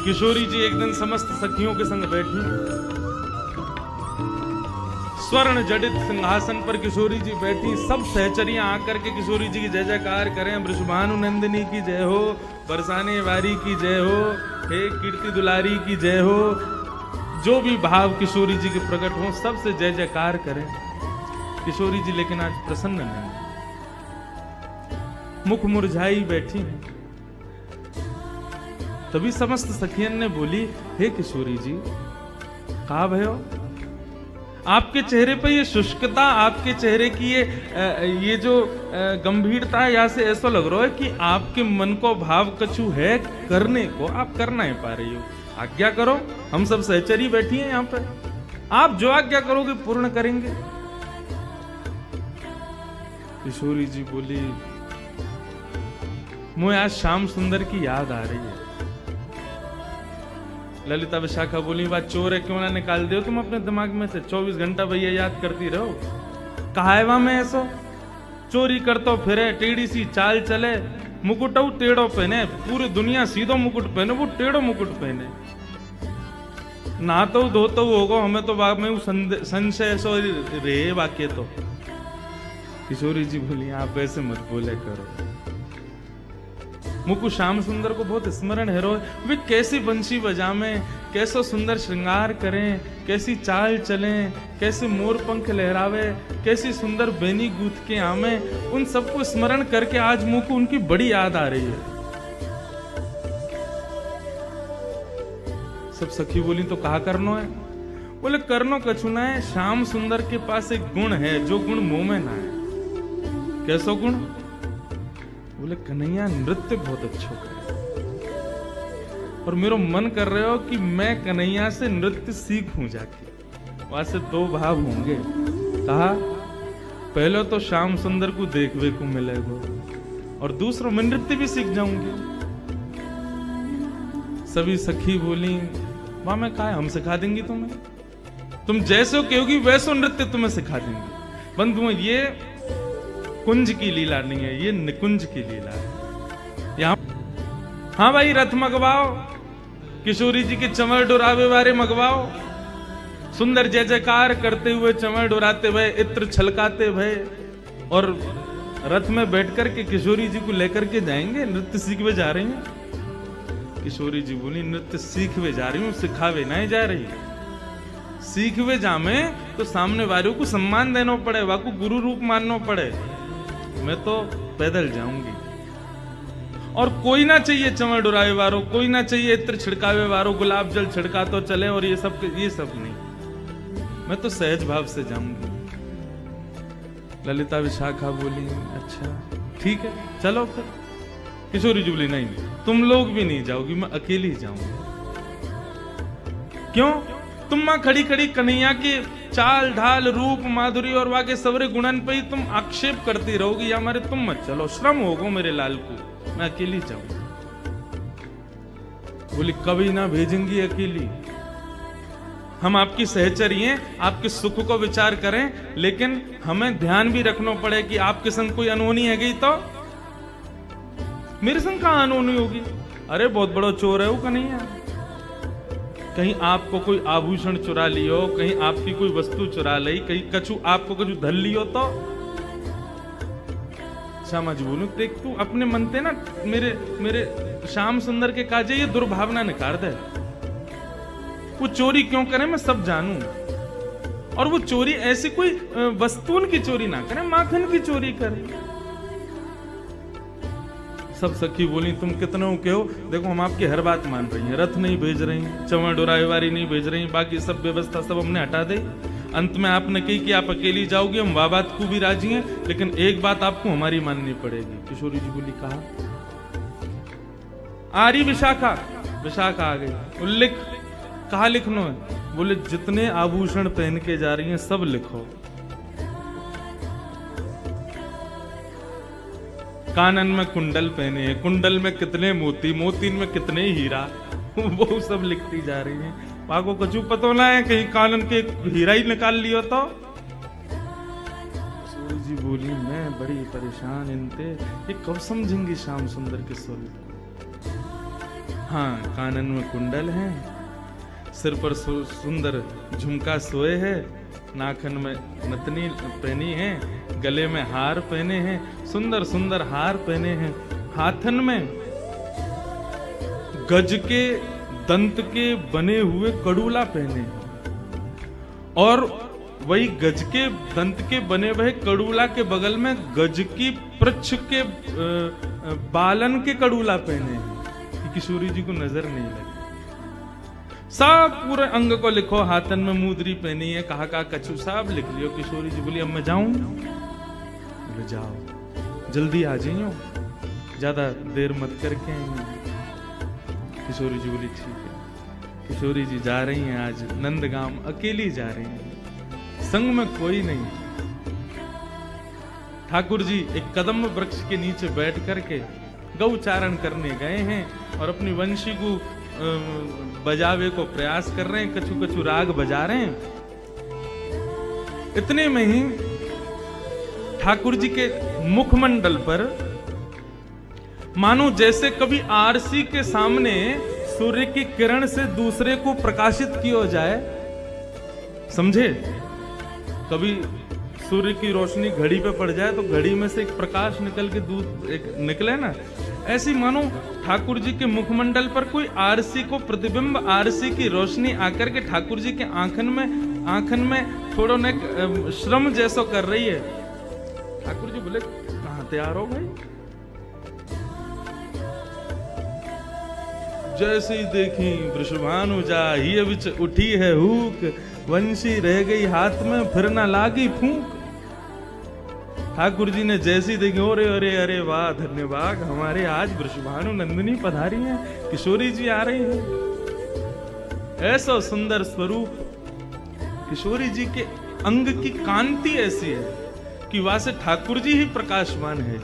किशोरी जी एक दिन समस्त सखियों के संग बैठी, स्वर्ण जडित सिंहासन पर किशोरी जी बैठी। सब सहचरियां आकर के किशोरी जी की जय जयकार करें। वृषभानु नंदिनी की जय हो, बरसाने वारी की जय हो, हे कीर्ति दुलारी की जय हो। जो भी भाव किशोरी जी के प्रकट हो, सबसे जय जयकार करें। किशोरी जी लेकिन आज प्रसन्न नहीं, मुख मुरझाई बैठी हैं। तभी समस्त सखियन ने बोली, हे किशोरी जी, कहा भयो, आपके चेहरे पर ये शुष्कता, आपके चेहरे की ये जो गंभीरता है, यहाँ से ऐसा लग रहा है कि आपके मन को भाव कछु है करने को, आप कर नहीं पा रही हो। आज्ञा करो, हम सब सहचरी बैठी हैं यहाँ पे, आप जो आज्ञा करोगे पूर्ण करेंगे। किशोरी जी बोली, मुझे आज श्याम सुंदर की याद आ रही है। ललिता विशाखा बोली, बात चोर है, क्यों ना निकाल दो तुम अपने दिमाग में से। 24 घंटा भैया याद करती रहो। कहा है वहां में ऐसो चोरी करतो फिरे, टेढ़ी सी चाल चले, मुकुट टेढ़ो पहने, पूरी दुनिया सीधो मुकुट पहने, वो टेढ़ो मुकुट पहने। ना तो धोतो होगो, हमें तो बाग में संशय सो रे वाक्य तो। किशोरी जी बोली, आप ऐसे मत बोले करो। मुकु श्याम सुंदर को बहुत स्मरण है रो, वे कैसी बंशी बजावें, कैसो सुंदर श्रृंगार करें, कैसी चाल चलें, कैसे मोर पंख लहरावे, कैसी सुंदर बेनी गूथ के आमे। उन सबको स्मरण करके आज मुकु उनकी बड़ी याद आ रही है। सब सखी बोली, तो कहा करनो है? बोले, करनो कछु ना है, श्याम सुंदर के पास एक गुण है, जो गुण मुंह में ना है। कैसो गुण? बोले, कन्हैया नृत्य बहुत अच्छा करे, और मेरा मन कर रहे हो कि मैं कन्हैया से नृत्य सीखूं जाके। वहां से दो भाव होंगे। कहा, पहले तो श्याम सुंदर को देखने को मिलेगा, और दूसरा मैं नृत्य भी सीख जाऊंगी। सभी सखी बोली, वहां मैं कहा, हम सिखा देंगी तुम्हें, तुम जैसे हो कहोगी वैसो नृत्य तुम्हें सिखा देंगे। बंधुओं, ये कुंज की लीला नहीं है, ये निकुंज की लीला है। यहाँ हाँ भाई, रथ मंगवाओ, किशोरी जी के चंवर डोरावे वारे मंगवाओ, सुंदर जय जयकार करते हुए चंवर डोराते हुए, इत्र छलकाते हुए, और रथ में बैठ कर के किशोरी जी को लेकर के जाएंगे। नृत्य सीखवे जा रही हैं। किशोरी जी बोली, नृत्य सीखवे जा रही हूँ, सिखावे नहीं जा रही। सीखवे जामे तो सामने वालों को सम्मान देना पड़े, वाको गुरु रूप मानना पड़े। मैं तो पैदल जाऊंगी, और कोई ना चाहिए चंवर डुरावे वारो, कोई ना चाहिए इत्र छिड़कावे वारो, गुलाब जल छिड़का तो चले, और ये सब नहीं। मैं तो सहज भाव से जाऊंगी। ललिता विशाखा बोली, अच्छा ठीक है, चलो फिर। किशोरी जी बोली, नहीं, तुम लोग भी नहीं जाओगी, मैं अकेली जाऊंगी। क्यों? तुम मां खड़ी खड़ी कन्हैया की चाल ढाल रूप माधुरी और वाके सवरे गुणन पे ही तुम आक्षेप करती रहोगी, या हमारे तुम मत चलो, श्रम होगो मेरे लाल को, मैं अकेली जाऊंगी। बोली, कभी ना भेजेंगी अकेली, हम आपकी सहचरी हैं, आपके सुख को विचार करें, लेकिन हमें ध्यान भी रखना पड़े कि आपके संग कोई अनहोनी है गई तो मेरे संग कहां अनहोनी होगी। अरे बहुत बड़ा चोर है वो कन्हैया, कहीं आपको कोई आभूषण चुरा लियो, कहीं आपकी कोई वस्तु चुरा ली, कहीं कछु आपको कछु धल लियो तो। श्यामा जी बोलू, देख तू अपने मन ते ना मेरे श्याम सुंदर के काजे ये दुर्भावना निकाल दे। वो चोरी क्यों करे मैं सब जानू, और वो चोरी ऐसी कोई वस्तुन की चोरी ना करे, माखन की चोरी करे। सब सखी बोली, तुम कितने कहो, देखो हम आपकी हर बात मान रही हैं, रथ नहीं भेज रही, चंवर डोरावे वारी नहीं भेज रही, बाकी सब व्यवस्था सब हमने हटा दी। अंत में आपने कही कि आप अकेली जाओगी, हम वह बात को भी राजी हैं, लेकिन एक बात आपको हमारी माननी पड़ेगी। किशोरी जी बोली, कहा? आ रही विशाखा। विशाखा आ गई। लिख, कहा लिखना है? बोले, जितने आभूषण पहन के जा रही हैं सब लिखो। कानन में कुंडल पहने हैं, कुंडल में कितने मोती, मोतीन में कितने हीरा, वो सब लिखती जा रही हैं। पाको कछु पतो ना है, कहीं कानन के हीरा ही निकाल लियो तो। सूर्य जी बोली, मैं बड़ी परेशान इनते, ये कब समझेंगी श्याम सुंदर के स्वरूप। हाँ, कानन में कुंडल है, सिर पर सुंदर झुमका सोए है, नाखन में नथनी पहनी है, गले में हार पहने हैं, सुंदर सुंदर हार पहने हैं, हाथन में गज के दंत के बने हुए कड़ूला पहने हैं और वही गज के दंत के बने हुए कड़ूला के बगल में गज की पृच्छ के बालन के कड़ूला पहने हैं कि किशोरी जी को नजर नहीं लगे। सब पूरे अंग को लिखो, हाथन में मुद्री पहनी है, कहा कछु सब लिख लियो। किशोरी जी बोली अब मैं जाऊं? बोले जाओ, जल्दी आ जाइयो, ज्यादा देर मत करके आइए। किशोरी जी बोली ठीक है। किशोरी जी जा रही हैं, आज नंदगाम अकेली जा रही हैं, संग में कोई नहीं। ठाकुर जी एक कदम वृक्ष के नीचे बैठ करके गौचारण करने गए हैं और अपनी वंशी को बजावे को प्रयास कर रहे हैं, कछु कछु राग बजा रहे हैं। इतने में ही ठाकुर जी के मुखमंडल पर मानो जैसे कभी आरसी के सामने सूर्य की किरण से दूसरे को प्रकाशित किया जाए, समझे? कभी सूर्य की रोशनी घड़ी पे पड़ जाए तो घड़ी में से एक प्रकाश निकल के दूध एक निकले ना, ऐसी मानो ठाकुर जी के मुखमंडल पर कोई आरसी को प्रतिबिंब, आरसी की रोशनी आकर के ठाकुर जी के आंखन में थोड़ा न श्रम जैसो कर रही है। ठाकुर जी बोले कहां तैयार हो भाई? जैसे ही देखी वृषभानु जा ही बिच उठी है हुक, वंशी रह गई हाथ में फिर ना लागी फूंक। ठाकुर जी ने जैसी देखी, अरे अरे अरे वाह धन्यवाद, हमारे आज वृषभानु नंदिनी पधारी हैं, किशोरी जी आ रही हैं। ऐसा सुंदर स्वरूप, किशोरी जी के अंग की कांति ऐसी है कि वहां से ठाकुर जी ही प्रकाशमान है।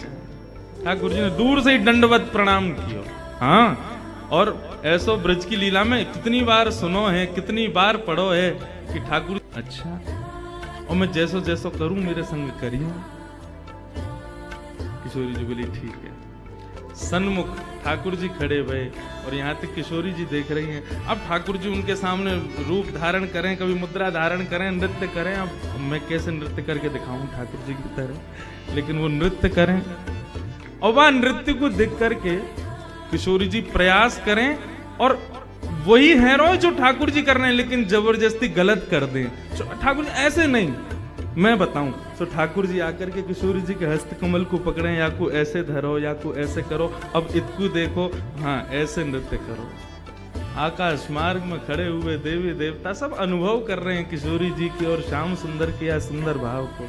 ठाकुर जी ने दूर से ही दंडवत प्रणाम किया। हाँ, और ऐसो ब्रज की लीला में कितनी बार सुनो है, कितनी बार पढ़ो है कि ठाकुर अच्छा, और मैं जैसो जैसो करूं मेरे संग करियो। किशोरी जी बोली ठीक है। सन्मुख ठाकुर जी खड़े भये और यहाँ तक किशोरी जी देख रही हैं। अब ठाकुर जी उनके सामने रूप धारण करें, कभी मुद्रा धारण करें, नृत्य करें। अब मैं कैसे नृत्य करके दिखाऊं ठाकुर जी की तरह, लेकिन वो नृत्य करें और वह नृत्य को देख करके किशोरी जी प्रयास करें और वही हैरो जो ठाकुर जी कर रहे हैं, लेकिन जबरदस्ती गलत कर दें। ठाकुर जी ऐसे नहीं, मैं बताऊं तो ठाकुर जी आकर के किशोरी जी के हस्त कमल को पकड़े, या को ऐसे धरो या को ऐसे करो, अब इतकू देखो, हाँ ऐसे नृत्य करो। आकाश मार्ग में खड़े हुए देवी देवता सब अनुभव कर रहे हैं किशोरी जी की और श्याम सुंदर के या सुंदर भाव को।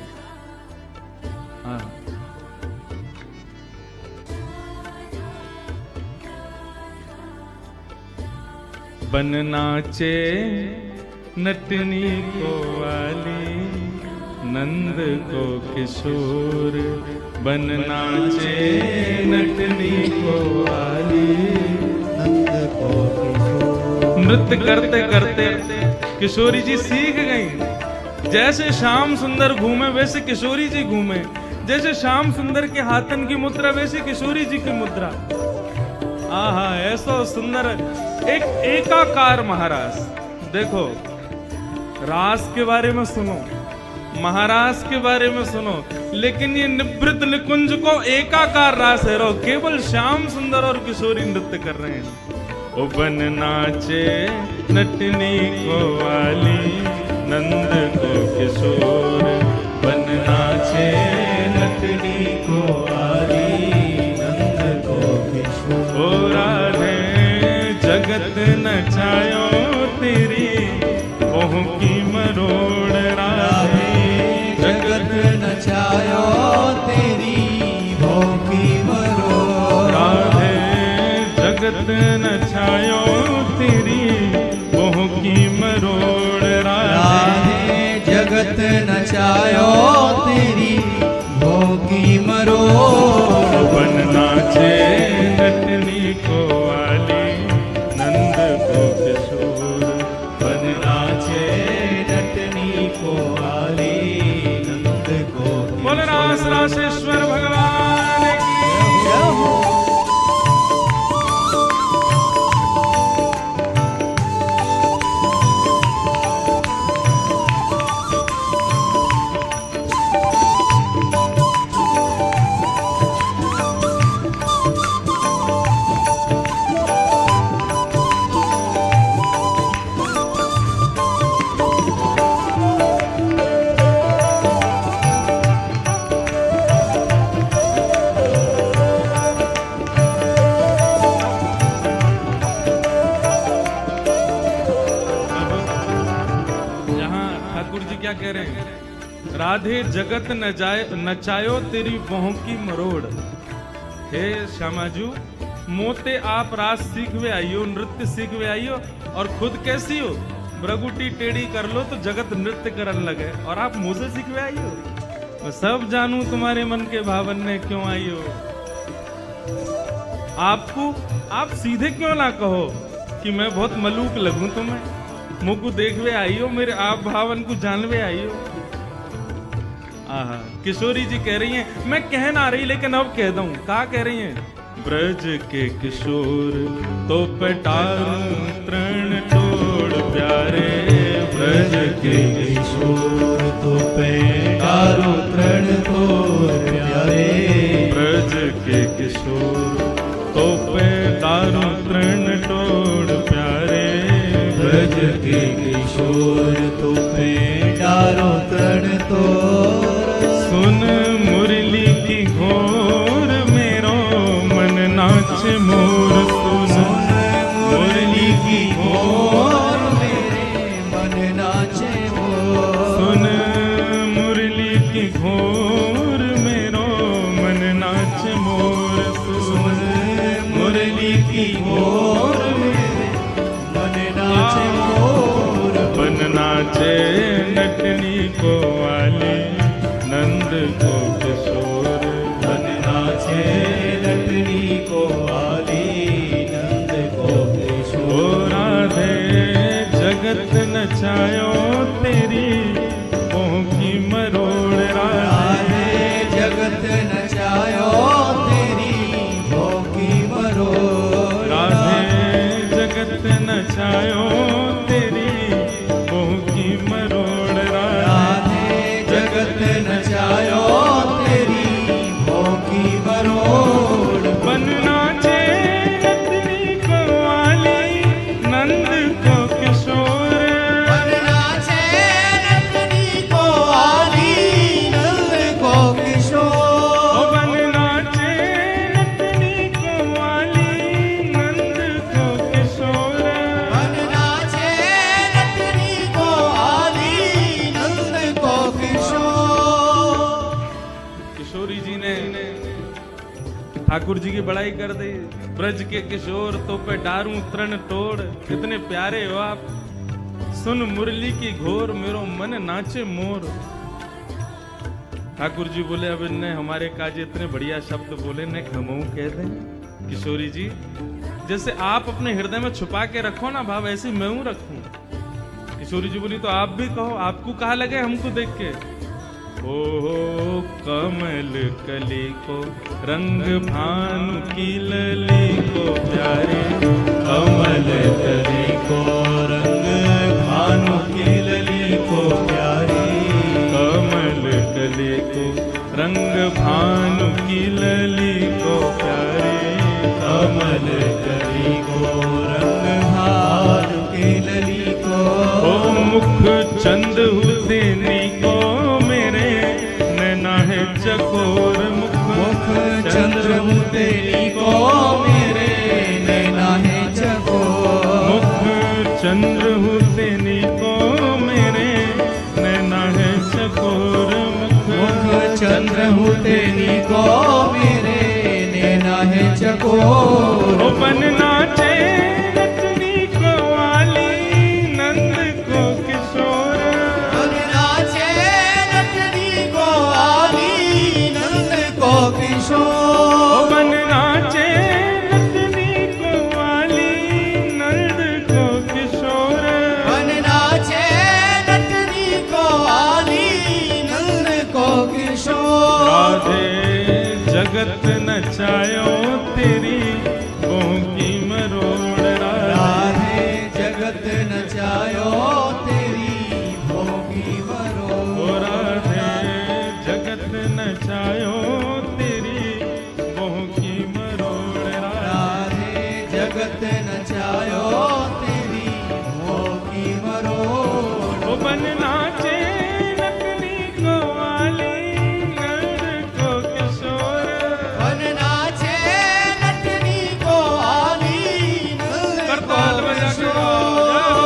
हाँ, बन नाचे नटनी को वाली, नंद को किशोर, बन नाचे नटनी को वाली, नंद को किशोर। नृत्य करते करते किशोरी जी सीख गई। जैसे श्याम सुंदर घूमे वैसे किशोरी जी घूमे, जैसे श्याम सुंदर के हाथन की मुद्रा वैसे किशोरी जी की मुद्रा। आहा, ऐसा सुंदर एक एकाकार महारास। देखो, रास के बारे में सुनो, महारास के बारे में सुनो, लेकिन ये निवृत्त निकुंज को एकाकार रास है रो, केवल श्याम सुंदर और किशोरी नृत्य कर रहे हैं। ओ बन नाचे नटनी को वाली, नंद को किशोर, बन नाचे नटनी को वाली, नंद को किशोर। ओ राधे जगत नचायो तेरी ओह की मरोड़, राधे जगत नचायो तेरी ओह की मरोड़, राधे जगत नचायो तेरी ओह की मरोड़, राधे जगत नचायो तेरी ओह की मरोड़। बन नाचे नटनी को वाली, नंद को किशोर, बन नाचे नटनी को वाली, नंद को। बोल रास रासेश्वर भगवान की। कह रहे हैं, राधे जगत न जाए नचायो तेरी बाहों की मरोड़। हे श्यामाजू, मोते आप रास सीख वे आइयो, नृत्य सीख वे आइयो, और खुद कैसी हो, ब्रगुटी टेढ़ी कर लो तो जगत नृत्य करने लगे, और आप मुझे सीख वे आइयो। मैं सब जानू तुम्हारे मन के भावन में क्यों आइयो। आपको आप सीधे क्यों ना कहो कि मैं बहुत मलूक लगूं तुम्हें, मुझको देखवे आइयो, मेरे आप भावन को जानवे आइयो। आहा, किशोरी जी कह रही हैं, मैं कह ना रही लेकिन अब कह दूं। कहा कह रही हैं, ब्रज के किशोर तो पटारूं तृण तोड़ प्यारे, ब्रज के किशोर तो पटारूं तृण तोड़ प्यारे, ब्रज के किशोर तो पटारूं तृण तोड़ प्यारे, ब्रज के किशोर तो पटारूं तृण तोड़। सुन मुरली की घोर मेरो मन नाच मोर, सुन मुरली की घोर मेरे मन नाचे मोर, सुन मुरली की घोर मेरो मन नाच मोर, सुन मुरली की घोर मेरे मन नाचे मोर। बन नाचे नटनी को वाले नंद को किशोर, बन नाचे नटनी को वाली नंद को किशोर। ओ राधे जगत नचायो तेरी बाहों की मरोड़, राधे जगत नचायो तेरी बाहों की मरोड़, राधे जगत नचायो तेरी बाहों की मरोड़, राधे जगत नचायो तेरी बाहों की मरोड़। बन नाचे नटनी को वाली नंद को किशोर, बन नाचे नटनी को वाली नंद को किशोर, बन नाचे नटनी को वाली नंद को किशोर। बन नाचे नटनी को वाली नंद को किशोर। किशोरी जी ने ठाकुर जी की बड़ाई कर दी। ब्रज के किशोर तो पे डारूं तृण तोड़, कितने प्यारे हो आप, सुन मुरली की घोर मेरो मन नाचे मोर। ठाकुर जी बोले, अब इनने हमारे काज इतने बढ़िया शब्द बोले, ने हमऊ कह दें। किशोरी जी, जैसे आप अपने हृदय में छुपा के रखो ना भाव, ऐसे मैं हूं रखूं। किशोरी जी बोली, तो आप भी कहो, आपको कहा लगे हमको देख के। ओ कमल कली को रंग भानु की लली को प्यारे, कमल कली को रंग भानु की लली को प्यारी, कमल कली को रंग भानु की लली को प्यारे, कमल कली को रंग भानु की लली को। ओ मुख चंद देनी को मेरे नैना है चकोर, मुख चंद्र तेरी को मेरे नैना है चकोर, मुख चंद्र देनी को मेरे नैना है चकोर, मुख चंद्र तेरी को मेरे नैना है चकोर। ओ बन नाचे नटनी को वाली नंद को किशोर, बन नाचे नटनी को वाली नंद को किशोर, ओ बन नाचे नटनी को वाली नंद को किशोर। बन नाचे नटनी को वाली नंद को किशोर। राधे जगत नचायो तेरी बाहों की मरोड़, राधे जगत नचायो तेरी बाहों की मरोड़, ओ राधे जगत नचायो तेरी बाहों की मरोड़, राधे जगत नचायो तेरी बाहों की मरोड़। ओ बन नाचे नटनी को वाली नंद को किशोर, बन नाचे नटनी को वाली नंद को करताल बजा के किशोर।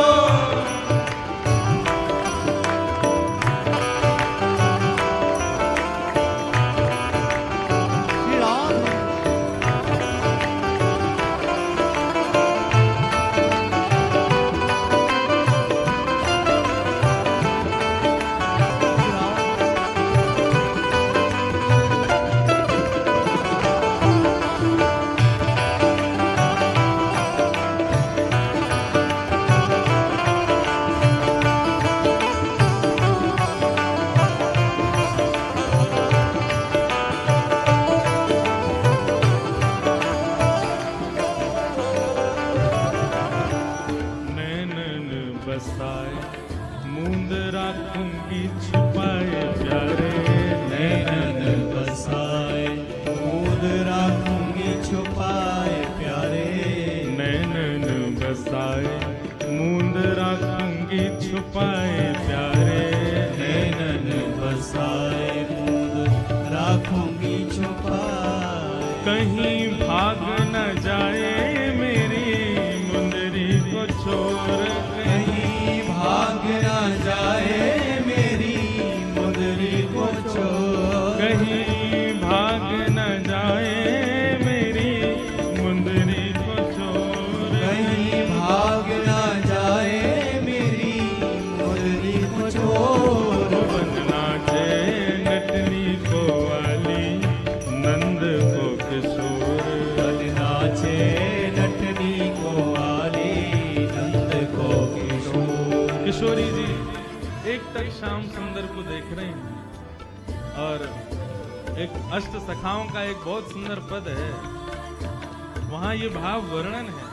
छोड़ कहीं भाग ना जाए मेरी मुंदरी को छोड़, कहीं भाग न जाए मेरी मुंदरी को छोड़, कहीं भाग ना जाए मेरी मुंदरी को छोड़। बनना चे नटनी को वाली नंद को किशोर, बनना छे नटनी को वाली नंद को किशोर। किशोरी जी एक तक श्याम सुंदर को देख रहे हैं और एक अष्ट सखाओं का एक बहुत सुंदर पद है, वहां ये भाव वर्णन है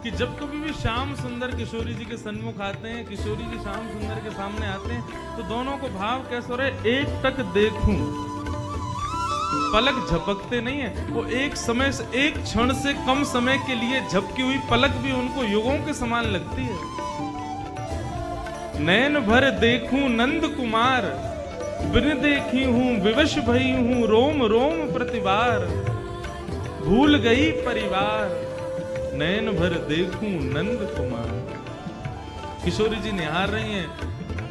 कि जब कभी भी श्याम सुंदर किशोरी जी के सन्मुख आते हैं, किशोरी जी श्याम सुंदर के सामने आते हैं, तो दोनों को भाव कैसे हो रहा है, एक टक देखूं, पलक झपकते नहीं है, वो एक समय से एक क्षण से कम समय के लिए झपकी हुई पलक भी उनको युगों के समान लगती है। नैन भर देखूं नंद कुमार, बिन देखी हूं विवश भई हूं रोम रोम प्रतिवार, भूल गई परिवार, नैन भर देखूं नंद कुमार। किशोरी जी निहार रही हैं,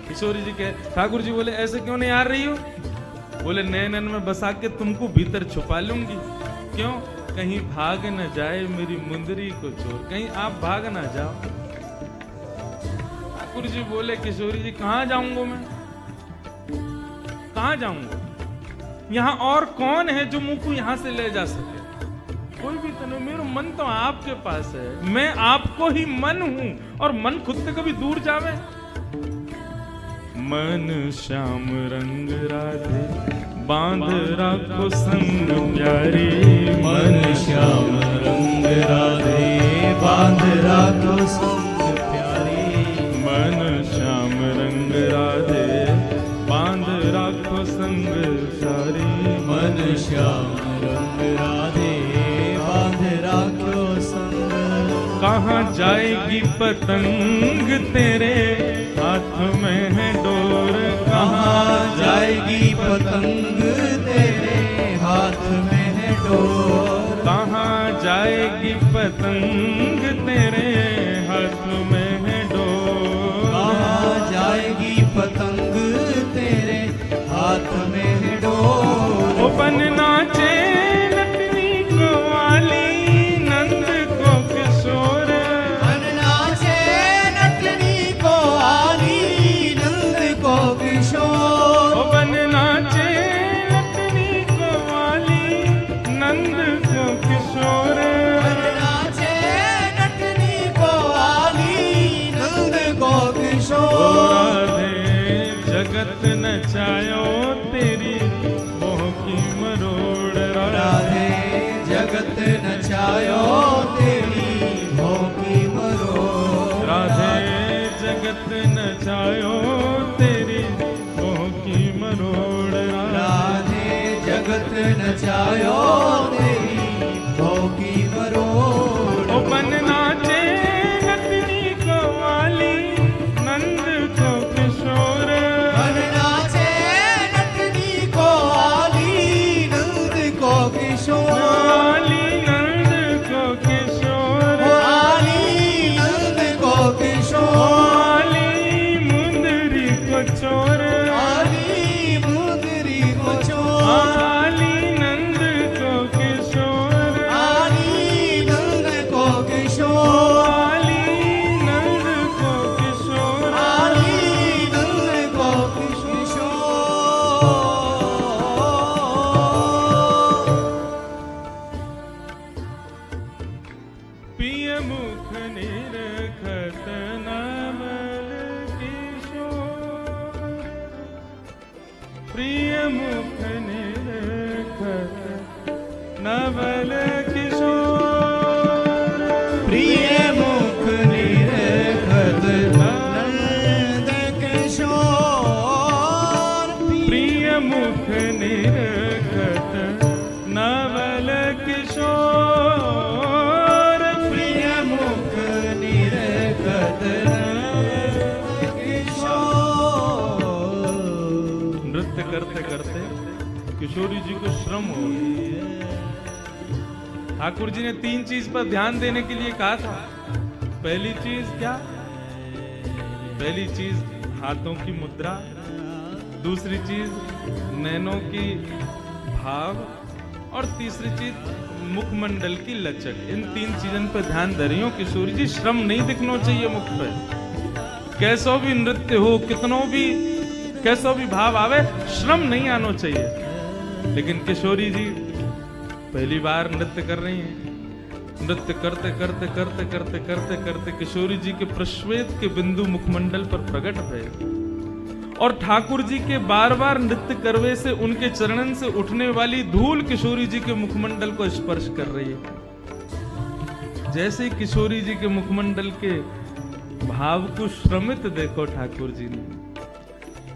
किशोरी जी कहे, ठाकुर जी बोले ऐसे क्यों निहार रही हो? बोले नैनन में बसा के तुमको भीतर छुपा लूंगी। क्यों? कहीं भाग न जाए मेरी मुंदरी को चोर, कहीं आप भाग ना जाओ। ठाकुर जी बोले किशोरी जी कहां जाऊंगा मैं, कहां जाऊंगा? यहां और कौन है जो मुंह को यहां से ले जा सके? कोई भी तो नहीं, मेरा मन तो आपके पास है, मैं आपको ही मन हूं, और मन खुद से कभी दूर जावे? मन श्याम रंग राधे बांध राखो संग प्यारी, मन श्याम रंग राधे बांध राखो संग प्यारी, मन श्याम रंग राधे बांध राखो संग सारी, मन श्याम रंग राधे बांध राखो संग। कहाँ जाएगी पतंग तेरे हाथ में है डोर, कहाँ जाएगी पतंग तेरे हाथ में है डोर, कहाँ जाएगी पतंग तेरे हाथ में है डोर, कहाँ जाएगी पतंग तेरे हाथ में है डोर। ओ बनना चे नटनी को वाली नंद को किशोर, बनना छे नटनी को वाली नंद को किशोर, ओ बनना चे नटनी को वाली नंद को किशोर, बनना छे नटनी को वाली नंद को ओ किशोर। राधे जगत नचायो तेरी मोह की मरोड़, राधे जगत नचायो तेरी भोगी मरोड़, राधे जगत नचायो तेरी मोह की मरोड़, राधे जगत नचायो तेरी भोगी मरोड़। ओ बनना चे नटनी को वाली नंद को किशोर, बनना छे नटनी को वाली नंद को किशोर, वाली नंद को किशोर, वाली नंद को किशोर, वाली मुंदरी को चोर, वाली मुंदरी को चोर, वाली नंद को किशोर, वाली नंद को किशोर, वाली नंद को किशोर, वाली नंद को किशोर। पिय मुख निरखत नवल किशोर, प्रिय मुख निरखत नवल किशोर, प्रिय मुख निरखत नंद किशोर, प्रिय मुख निरखत नवल किशोर, प्रिय मुख निरखत नंद किशोर। नृत्य करते करते किशोरी जी को श्रम हो गया। ठाकुर जी ने 3 चीज पर ध्यान देने के लिए कहा था। पहली चीज क्या? पहली चीज हाथों की मुद्रा, दूसरी चीज नैनों की भाव, और तीसरी चीज मुखमंडल की लचक। इन 3 चीजों पर ध्यान दे रही हूँ किशोरी जी। श्रम नहीं दिखना चाहिए मुख पे। कैसो भी नृत्य हो, कितनों भी कैसो भी भाव आवे, श्रम नहीं आना चाहिए। लेकिन किशोरी जी पहली बार नृत्य कर रही हैं। नृत्य करते करते करते करते करते करते किशोरी जी के प्रश्वेत के बिंदु मुखमंडल पर प्रकट भये, और ठाकुर जी के बार बार नृत्य करवे से उनके चरणन से उठने वाली धूल किशोरी जी के मुखमंडल को स्पर्श कर रही है। जैसे ही किशोरी जी के मुखमंडल के भाव को श्रमित देखो ठाकुर जी ने,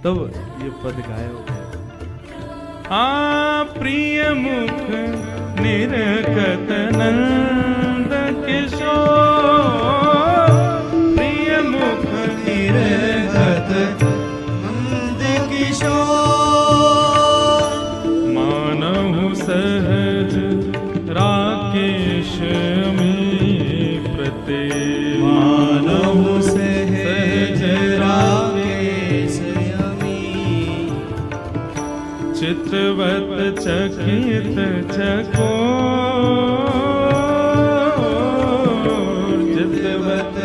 तब ये पद गायो। हाँ, प्रिय मुख निरखत नंद किशोर, प्रिय मुख निरखत नंद किशोर, मानहु सहज राकेश में प्रते, मानहु सहज राकेश अमी, चितवत चकित चकोर, चितवत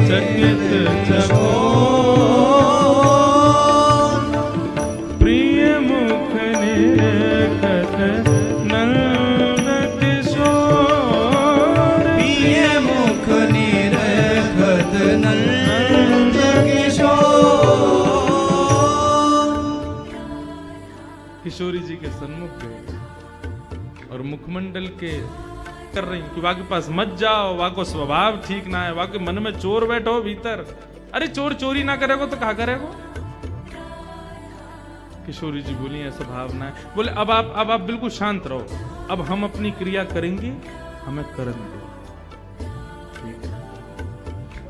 चकित चकोर, प्रिय मुख निरखत नंद किशोर, प्रिय मुख निरखत नंद किशोर। किशोरी जी के सन्मुख गए और मुखमंडल के कर रही कि वाके पास मत जाओ, वाको स्वभाव ठीक ना है, वाके मन में चोर बैठो भीतर। अरे चोर चोरी ना करेगो तो कहा करेगो? किशोरी जी बोली ऐसा भाव ना है। बोले अब आप बिल्कुल शांत रहो, अब हम अपनी क्रिया करेंगे, हमें करने दो। ठीक है।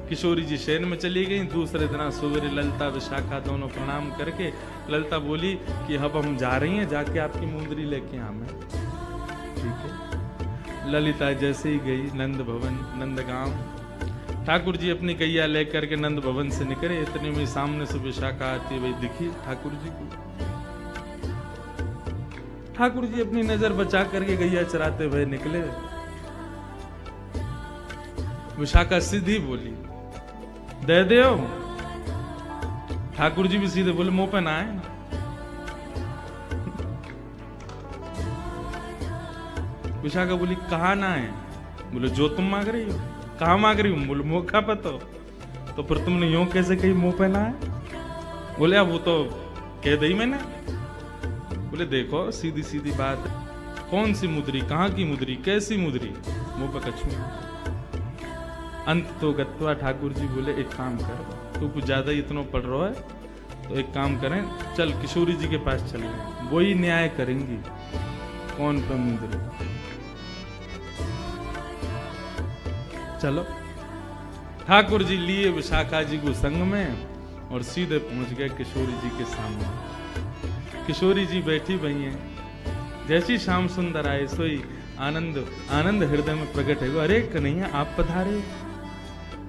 किशोरी जी शयन में चली गई। दूसरे दिन सवेरे ललिता विशाखा दोनों प्रणाम करके ललिता बोली कि अब हम जा रही हैं, जाके आपकी मुंदरी लेके आवे। ठीक है। ललिता जैसे ही गई नंद भवन, नंदगांव, ठाकुर जी अपनी गैया लेकर के नंद भवन से निकले। इतने में सामने से विशाखा आती हुई दिखी ठाकुर जी को। ठाकुर जी अपनी नजर बचा करके गैया चराते हुए निकले। विशाखा सीधी बोली, दे दो। ठाकुर जी भी सीधे बोले, मुंह पे ना आए। विशाखा बोली, कहा ना है? बोले, जो तुम मांग रही हो। कहा मांग रही हूं? बोले, मौका पे तो फिर तुमने यूं कैसे कही मुंह पे ना है? बोले, अब वो तो कह दी मैंने। बोले, देखो सीधी सीधी बात, कौन सी मुद्री, कहाँ की मुद्री, कैसी मुद्री, मुंह पे कछू। अंत तो गत्वा ठाकुर जी बोले, एक काम कर, तू कुछ ज्यादा ही इतना पढ़ रहा है, तो एक काम करें, चल किशोरी जी के पास चल गए, वही न्याय करेंगी कौन पे मुद्री। चलो। ठाकुर जी लिए विशाखा जी को संग में और सीधे पहुंच गए किशोरी जी के सामने। किशोरी जी बैठी भई हैं। जैसी श्याम सुंदर आए सोई आनंद हृदय में प्रकट है। अरे कन्हैया, आप पधारे।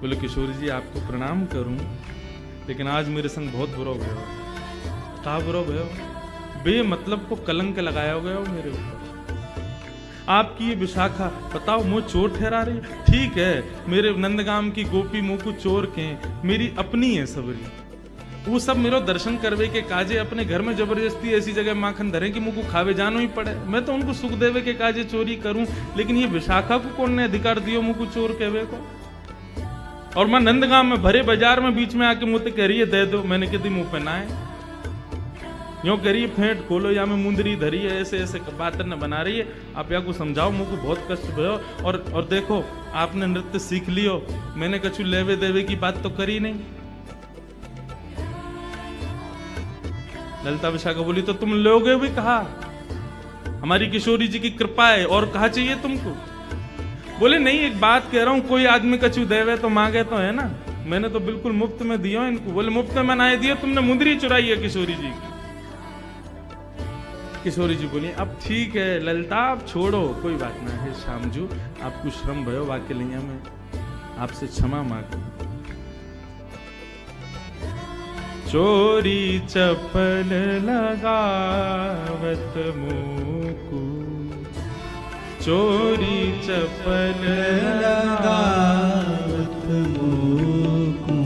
बोले, किशोरी जी आपको प्रणाम करूं, लेकिन आज मेरे संग बहुत बुरा भयो। कहा बुरा भयो? बेमतलब को कलंक लगाया गया हो मेरे ऊपर। आपकी ये विशाखा, बताओ, मुँह चोर ठहरा रही। ठीक है, मेरे नंदगाम की गोपी मुँह को चोर के मेरी अपनी है सबरी, वो सब मेरो दर्शन करवे के काजे अपने घर में जबरदस्ती ऐसी जगह माखन धरे कि मुँह को खावे जानो ही पड़े। मैं तो उनको सुख देवे के काजे चोरी करूं, लेकिन ये विशाखा को कौन ने अधिकार दियो मुँह को चोर कहवे को? और मैं नंदगाम में भरे बाजार में बीच में आके मुझे कह रही है दे दो। मैंने कहती मुंह पे ना है, यूं कह रही है फेंट खोलो, या में मुंदरी धरी है, ऐसे ऐसे बात न बना रही है। आप या को समझाओ, मुझे को बहुत कष्ट भयो। और देखो, आपने नृत्य सीख लियो, मैंने कछु लेवे देवे की बात तो करी नहीं। ललिता विशाखा बोली, तो तुम लोगे भी कहा, हमारी किशोरी जी की कृपा है, और कहा चाहिए तुमको? बोले, नहीं, एक बात कह रहा हूं, कोई आदमी कछु देवे तो मांगे तो है ना, मैंने तो बिल्कुल मुफ्त में दियो इनको। बोले, मुफ्त में ना दियो, तुमने मुंदरी चुराई है किशोरी जी की। किशोरी जी बोली, अब ठीक है ललिता, आप छोड़ो, कोई बात ना है। श्यामजू, आपको श्रम भयो वाके लिया में, आपसे क्षमा मांगता हूं। चोरी चपल लगावत मुकु, चोरी चपल लगावत मुकु,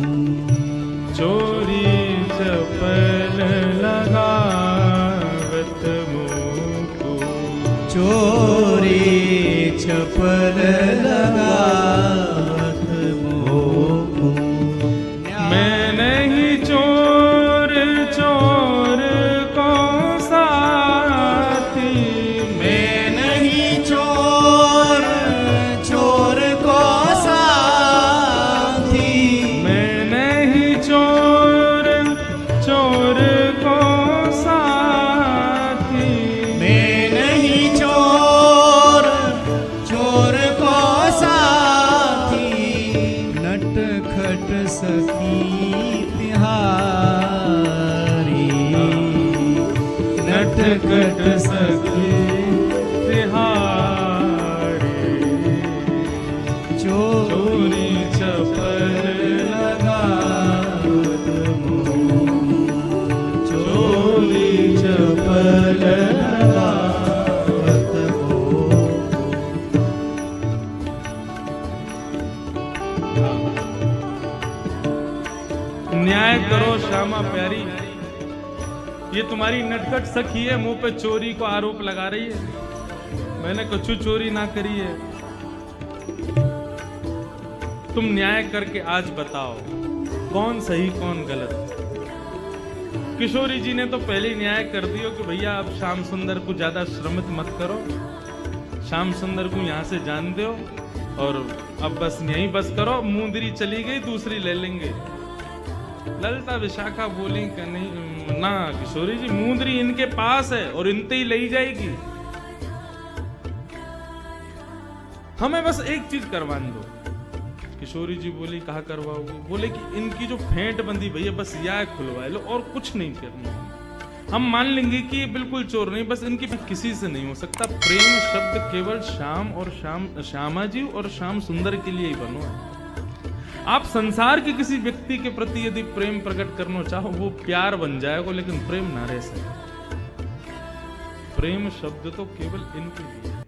चोरी चपल लगावत मुकु, चोरी चपल लगावत मुकु। मैं नहीं चोर चोर को साथी, मैं नहीं चोर चोर को साथी, मैं नहीं चोर चोर को साथी, मैं नहीं चोर चोर को साथी। नटखट सखी तिहारी, नटखट सखी तिहारी, चोरी चपल लगावत मुकु, चोरी चपल लगावत मुकु। न्याय करो श्यामा प्यारी, ये तुम्हारी नटखट सखी है, मुंह पे चोरी को आरोप लगा रही है। मैंने कुछ चोरी ना करी है। तुम न्याय करके आज बताओ कौन सही कौन गलत। किशोरी जी ने तो पहले ही न्याय कर दियो कि भैया अब श्याम सुंदर को ज्यादा श्रमित मत करो, श्याम सुंदर को यहाँ से जान दो और अब बस यहीं बस करो। मुंदरी चली गई, दूसरी ले लेंगे। ललिता विशाखा बोली कि नहीं ना किशोरी जी, मुंदरी इनके पास है और इनते ही ले जाएगी, हमें बस एक चीज करवान दो। किशोरी जी बोली कहा करवाओगे? बोले कि इनकी जो फेंट बंदी भैया बस यह खुलवा लो और कुछ नहीं करना। हम मान लेंगे कि ये बिल्कुल चोर नहीं, बस इनकी किसी से नहीं हो सकता। प्रेम शब्द केवल श्याम और श्यामा जी और श्याम सुंदर के लिए ही बनो है। आप संसार के किसी व्यक्ति के प्रति यदि प्रेम प्रकट करना चाहो वो प्यार बन जाएगा, लेकिन प्रेम ना रह सके। प्रेम शब्द तो केवल इनके लिए।